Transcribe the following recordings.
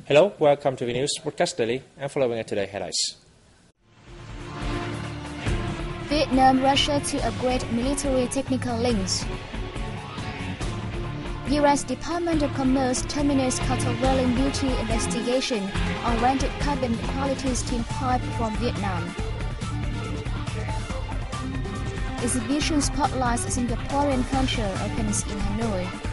Hello, welcome to the News Broadcast Daily and following today's headlines. Vietnam, Russia to upgrade military technical links. U.S. Department of Commerce terminates countervailing duty investigation on rented carbon quality steam pipe from Vietnam. Exhibition spotlights Singaporean culture opens in Hanoi.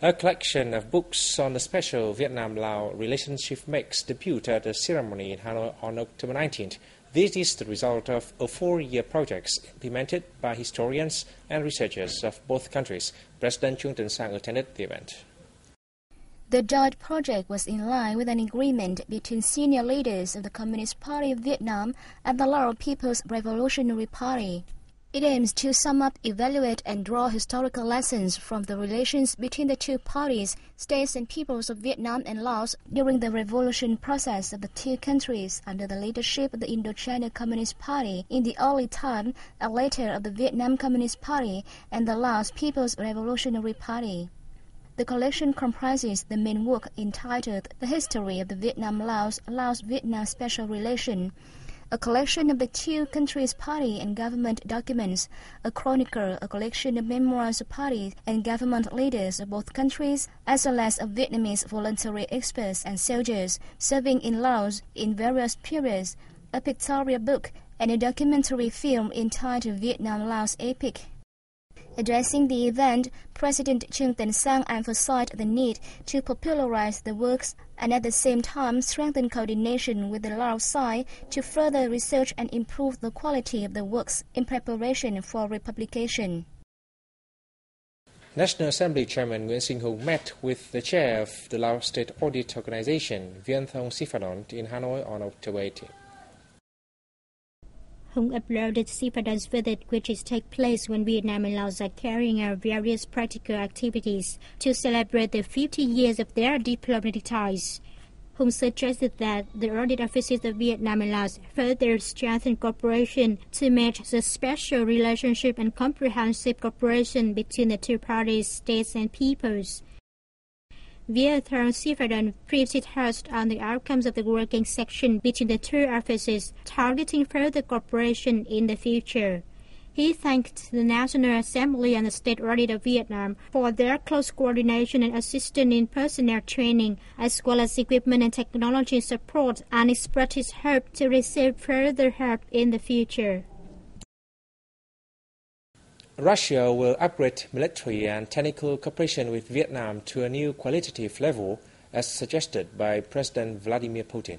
A collection of books on the special Vietnam-Laos relationship makes debut at the ceremony in Hanoi on October 19th. This is the result of a 4-year project implemented by historians and researchers of both countries. President Chung Teng-sang attended the event. The joint project was in line with an agreement between senior leaders of the Communist Party of Vietnam and the Lao People's Revolutionary Party. It aims to sum up, evaluate, and draw historical lessons from the relations between the two parties, states and peoples of Vietnam and Laos during the revolution process of the two countries under the leadership of the Indochina Communist Party in the early time and later of the Vietnam Communist Party and the Laos People's Revolutionary Party. The collection comprises the main work entitled The History of the Vietnam-Laos, Laos-Vietnam Special Relation, a collection of the two countries' party and government documents, a chronicle, a collection of memoirs of party and government leaders of both countries, as well as of Vietnamese voluntary experts and soldiers serving in Laos in various periods, a pictorial book, and a documentary film entitled Vietnam-Laos Epic. Addressing the event, President Chung Teng-sang emphasized the need to popularize the works and at the same time strengthen coordination with the Laos side to further research and improve the quality of the works in preparation for republication. National Assembly Chairman Nguyễn Sinh Hùng met with the chair of the Laos State Audit Organization, VNA in Hanoi on October 18. Hùng uploaded Sipadan's visit, which is take place when Vietnam and Laos are carrying out various practical activities to celebrate the 50 years of their diplomatic ties. Hùng suggested that the audit offices of Vietnam and Laos further strengthen cooperation to match the special relationship and comprehensive cooperation between the two parties, states and peoples. VNA Sipadan briefed host on the outcomes of the working section between the two offices, targeting further cooperation in the future. He thanked the National Assembly and the State Audit of Vietnam for their close coordination and assistance in personnel training, as well as equipment and technology support, and expressed his hope to receive further help in the future. Russia will upgrade military and technical cooperation with Vietnam to a new qualitative level, as suggested by President Vladimir Putin.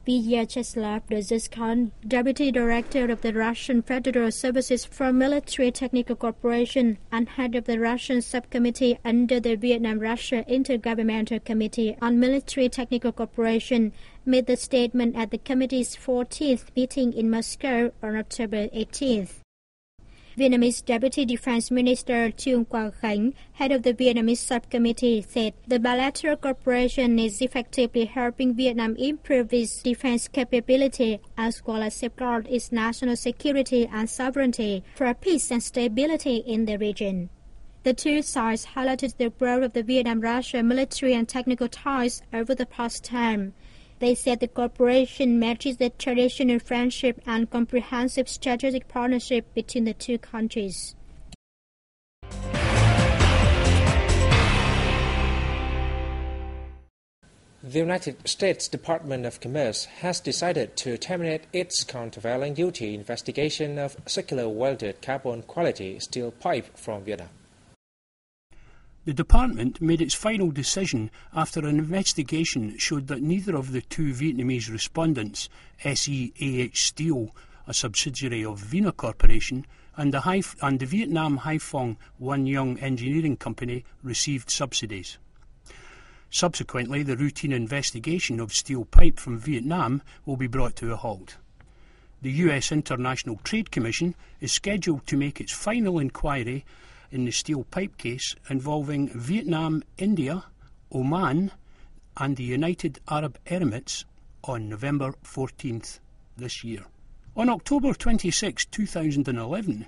Vyacheslav Dzerzhinsky, Deputy Director of the Russian Federal Services for Military Technical Cooperation and head of the Russian subcommittee under the Vietnam-Russia Intergovernmental Committee on Military Technical Cooperation, made the statement at the committee's 14th meeting in Moscow on October 18th. Vietnamese Deputy Defense Minister Trương Quang Khánh, head of the Vietnamese subcommittee, said the bilateral cooperation is effectively helping Vietnam improve its defense capability as well as safeguard its national security and sovereignty for peace and stability in the region. The two sides highlighted the growth of the Vietnam-Russia military and technical ties over the past term. They said the cooperation matches the traditional friendship and comprehensive strategic partnership between the two countries. The United States Department of Commerce has decided to terminate its countervailing duty investigation of circular welded carbon quality steel pipe from Vietnam. The department made its final decision after an investigation showed that neither of the two Vietnamese respondents, SEAH Steel, a subsidiary of VNA Corporation, and the Vietnam Haiphong One Young Engineering Company, received subsidies. Subsequently, the routine investigation of steel pipe from Vietnam will be brought to a halt. The US International Trade Commission is scheduled to make its final inquiry in the steel pipe case involving Vietnam, India, Oman and the United Arab Emirates on November 14th this year. On October 26, 2011,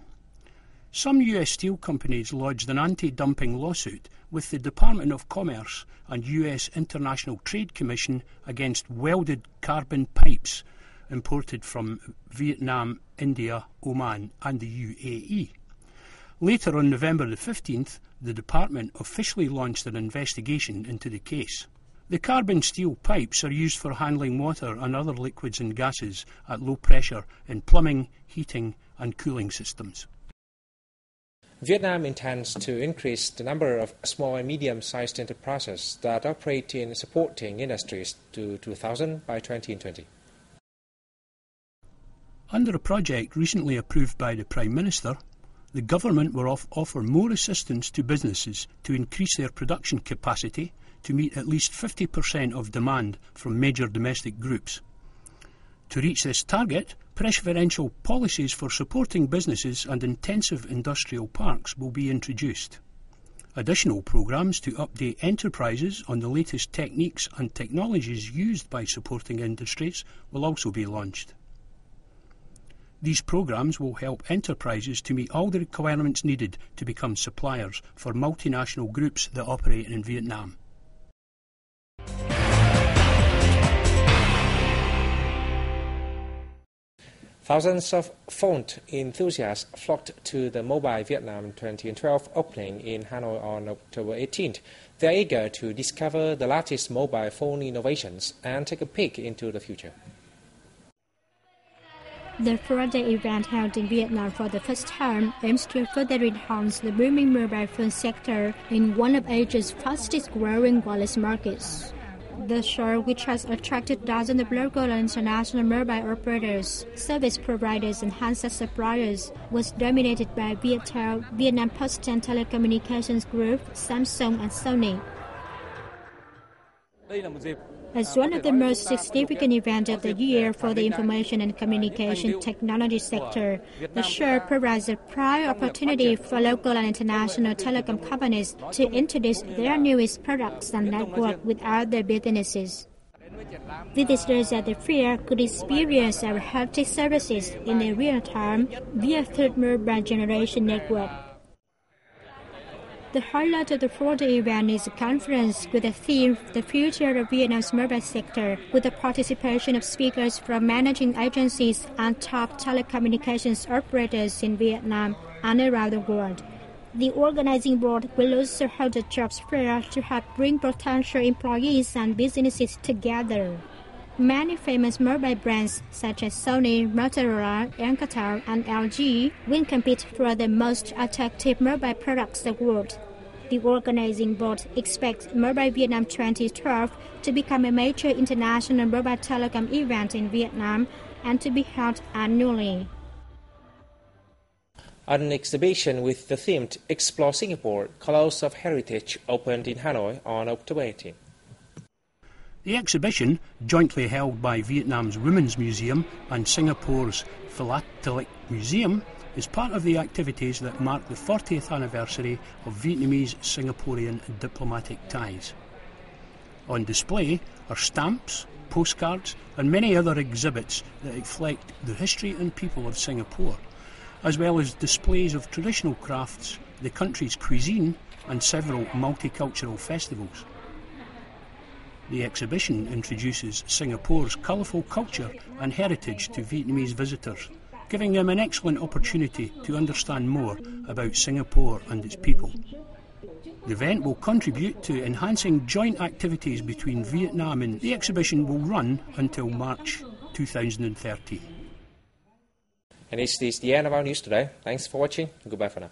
Some US steel companies lodged an anti-dumping lawsuit with the Department of Commerce and US International Trade Commission against welded carbon pipes imported from Vietnam, India, Oman and the UAE. Later on November the 15th, the department officially launched an investigation into the case. The carbon steel pipes are used for handling water and other liquids and gases at low pressure in plumbing, heating and cooling systems. Vietnam intends to increase the number of small and medium-sized enterprises that operate in supporting industries to 2,000 by 2020. Under a project recently approved by the Prime Minister, the government will offer more assistance to businesses to increase their production capacity to meet at least 50% of demand from major domestic groups. To reach this target, preferential policies for supporting businesses and intensive industrial parks will be introduced. Additional programmes to update enterprises on the latest techniques and technologies used by supporting industries will also be launched. These programmes will help enterprises to meet all the requirements needed to become suppliers for multinational groups that operate in Vietnam. Thousands of phone enthusiasts flocked to the Mobile Vietnam 2012 opening in Hanoi on October 18th. They are eager to discover the latest mobile phone innovations and take a peek into the future. The 4-day event held in Vietnam for the first time aims to further enhance the booming mobile phone sector in one of Asia's fastest-growing wireless markets. The show, which has attracted dozens of local and international mobile operators, service providers and handset suppliers, was dominated by Viettel, Vietnam Post and Telecommunications Group, Samsung and Sony. As one of the most significant events of the year for the information and communication technology sector, the show provides a prime opportunity for local and international telecom companies to introduce their newest products and network without their businesses. Visitors at the fair could experience our heritage services in a real time via third mobile generation network. The highlight of the 4-day event is a conference with the theme The Future of Vietnam's Mobile Sector, with the participation of speakers from managing agencies and top telecommunications operators in Vietnam and around the world. The organizing board will also hold a jobs fair to help bring potential employees and businesses together. Many famous mobile brands such as Sony, Motorola, Alcatel, and LG will compete for the most attractive mobile products in the world. The organizing board expects Mobile Vietnam 2012 to become a major international mobile telecom event in Vietnam and to be held annually. An exhibition with the theme Explore Singapore, Colors of Heritage opened in Hanoi on October 18. The exhibition, jointly held by Vietnam's Women's Museum and Singapore's Philatelic Museum, is part of the activities that mark the 40th anniversary of Vietnamese-Singaporean diplomatic ties. On display are stamps, postcards and many other exhibits that reflect the history and people of Singapore, as well as displays of traditional crafts, the country's cuisine and several multicultural festivals. The exhibition introduces Singapore's colourful culture and heritage to Vietnamese visitors, giving them an excellent opportunity to understand more about Singapore and its people. The event will contribute to enhancing joint activities between Vietnam and the exhibition will run until March 2013. And this is the end of our news today. Thanks for watching. Goodbye for now.